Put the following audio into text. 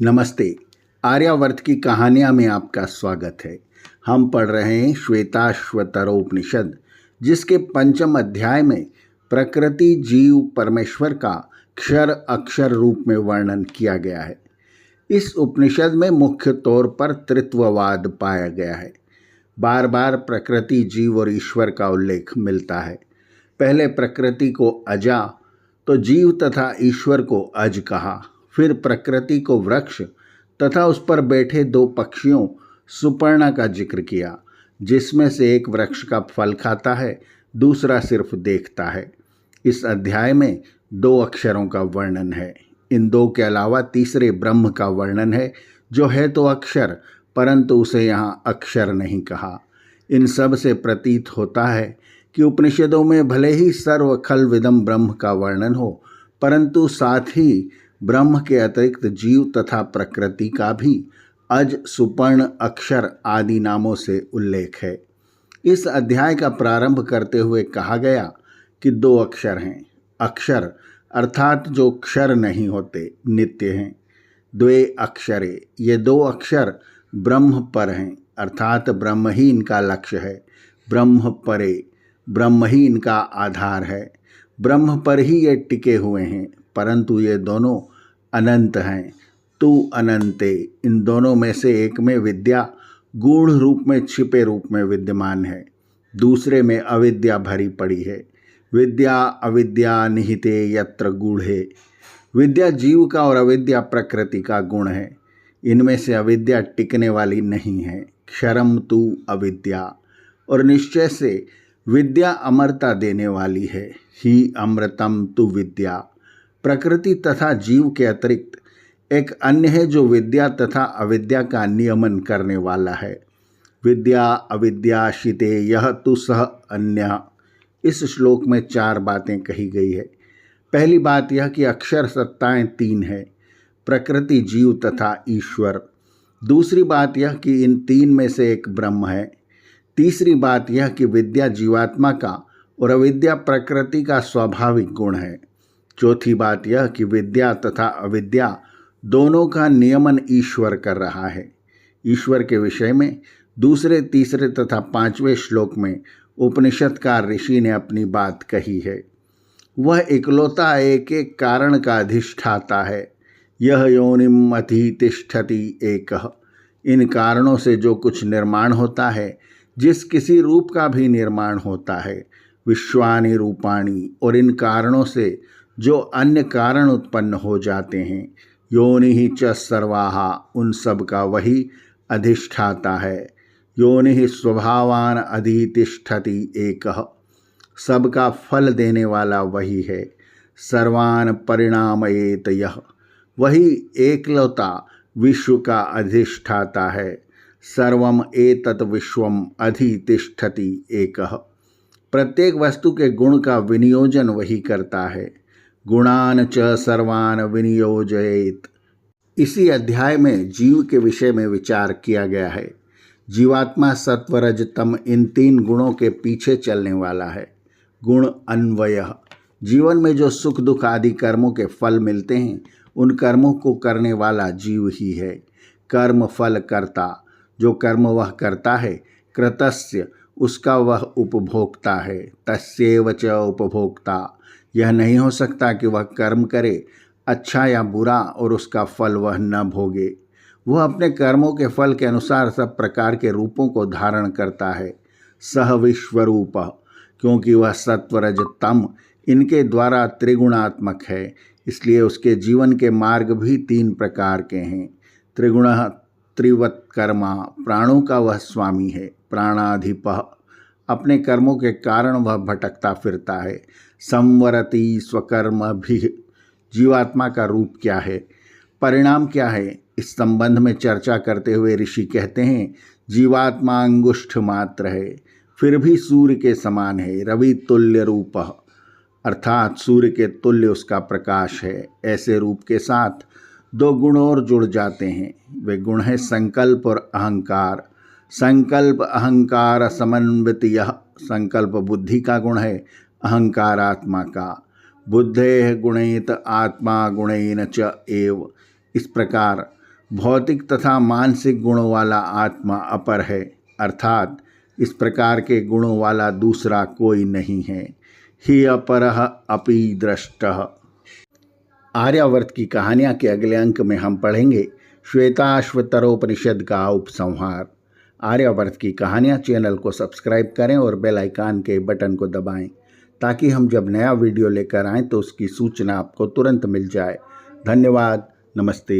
नमस्ते। आर्यावर्त की कहानियाँ में आपका स्वागत है। हम पढ़ रहे हैं श्वेताश्वतरोपनिषद, जिसके पंचम अध्याय में प्रकृति, जीव, परमेश्वर का क्षर अक्षर रूप में वर्णन किया गया है। इस उपनिषद में मुख्य तौर पर त्रित्ववाद पाया गया है। बार बार प्रकृति, जीव और ईश्वर का उल्लेख मिलता है। पहले प्रकृति को अजा तो जीव तथा ईश्वर को अज कहा। फिर प्रकृति को वृक्ष तथा उस पर बैठे दो पक्षियों सुपर्णा का जिक्र किया, जिसमें से एक वृक्ष का फल खाता है, दूसरा सिर्फ देखता है। इस अध्याय में दो अक्षरों का वर्णन है। इन दो के अलावा तीसरे ब्रह्म का वर्णन है, जो है तो अक्षर, परंतु उसे यहाँ अक्षर नहीं कहा। इन सब से प्रतीत होता है कि उपनिषदों में भले ही सर्व खल विदम ब्रह्म का वर्णन हो, परंतु साथ ही ब्रह्म के अतिरिक्त जीव तथा प्रकृति का भी अज, सुपर्ण, अक्षर आदि नामों से उल्लेख है। इस अध्याय का प्रारंभ करते हुए कहा गया कि दो अक्षर हैं। अक्षर अर्थात जो क्षर नहीं होते, नित्य हैं। द्वे अक्षरे, ये दो अक्षर ब्रह्म पर हैं, अर्थात ब्रह्म ही इनका लक्ष्य है। ब्रह्म परे, ब्रह्म ही इनका आधार है। ब्रह्म पर ही ये टिके हुए हैं, परंतु ये दोनों अनंत हैं। तू अनंते, इन दोनों में से एक में विद्या गूढ़ रूप में, छिपे रूप में विद्यमान है, दूसरे में अविद्या भरी पड़ी है। विद्या अविद्या निहिते यत्र गूढ़े, विद्या जीव का और अविद्या प्रकृति का गुण है। इनमें से अविद्या टिकने वाली नहीं है। क्षरम तू अविद्या, और निश्चय से विद्या अमरता देने वाली है। ही अमृतम तु विद्या, प्रकृति तथा जीव के अतिरिक्त एक अन्य है जो विद्या तथा अविद्या का नियमन करने वाला है। विद्या अविद्या शिते यह तु सह अन्य। इस श्लोक में चार बातें कही गई है। पहली बात यह कि अक्षर सत्ताएं तीन है, प्रकृति, जीव तथा ईश्वर। दूसरी बात यह कि इन तीन में से एक ब्रह्म है। तीसरी बात यह कि विद्या जीवात्मा का और अविद्या प्रकृति का स्वाभाविक गुण है। चौथी बात यह कि विद्या तथा अविद्या दोनों का नियमन ईश्वर कर रहा है। ईश्वर के विषय में दूसरे, तीसरे तथा पांचवें श्लोक में उपनिषदकार ऋषि ने अपनी बात कही है। वह इकलौता एक एक कारण का अधिष्ठाता है। यह योनिम अधितिष्ठति एकः, इन कारणों से जो कुछ निर्माण होता है, जिस किसी रूप का भी निर्माण होता है, विश्वानि रूपाणि, और इन कारणों से जो अन्य कारण उत्पन्न हो जाते हैं, योनि ही च सर्वाहा, उन सब का वही अधिष्ठाता है। योनि ही स्वभावान अधितिष्ठति एकः, सबका फल देने वाला वही है। सर्वान परिणामयेत यह, वही एकलौता विश्व का अधिष्ठाता है। सर्वम एतत् विश्वम अधितिष्ठति एकः, प्रत्येक वस्तु के गुण का विनियोजन वही करता है। गुणान च सर्वान विनियोजयेत। इसी अध्याय में जीव के विषय में विचार किया गया है। जीवात्मा सत्व रज तम, इन तीन गुणों के पीछे चलने वाला है। गुण अन्वय, जीवन में जो सुख दुख आदि कर्मों के फल मिलते हैं, उन कर्मों को करने वाला जीव ही है। कर्म फल कर्ता, जो कर्म वह करता है। कृतस्य, उसका वह उपभोक्ता है। तस्यैव च उपभोक्ता, यह नहीं हो सकता कि वह कर्म करे, अच्छा या बुरा, और उसका फल वह न भोगे। वह अपने कर्मों के फल के अनुसार सब प्रकार के रूपों को धारण करता है। सह विश्वरूप, क्योंकि वह सत्वरज तम इनके द्वारा त्रिगुणात्मक है, इसलिए उसके जीवन के मार्ग भी तीन प्रकार के हैं। त्रिगुण त्रिवत कर्मा, प्राणों का वह स्वामी है। प्राणाधिपः, अपने कर्मों के कारण वह भटकता फिरता है। संवरति स्वकर्म भी, जीवात्मा का रूप क्या है, परिणाम क्या है, इस संबंध में चर्चा करते हुए ऋषि कहते हैं, जीवात्मा अंगुष्ठ मात्र है, फिर भी सूर्य के समान है। रवि तुल्य रूप, अर्थात सूर्य के तुल्य उसका प्रकाश है। ऐसे रूप के साथ दो गुण और जुड़ जाते हैं। वे गुण हैं संकल्प और अहंकार। संकल्प अहंकार समन्वित, यह संकल्प बुद्धि का गुण है, अहंकार आत्मा का। बुद्धेः गुणेत आत्मा गुणेन च एव, इस प्रकार भौतिक तथा मानसिक गुणों वाला आत्मा अपर है, अर्थात इस प्रकार के गुणों वाला दूसरा कोई नहीं है। ही अपरः अपि दृष्टः। आर्यावर्त की कहानियाँ के अगले अंक में हम पढ़ेंगे श्वेताश्वतरोपनिषद का उपसंहार। आर्यावर्त की कहानियाँ चैनल को सब्सक्राइब करें और बेल आइकन के बटन को दबाएं ताकि हम जब नया वीडियो लेकर आएँ तो उसकी सूचना आपको तुरंत मिल जाए। धन्यवाद। नमस्ते।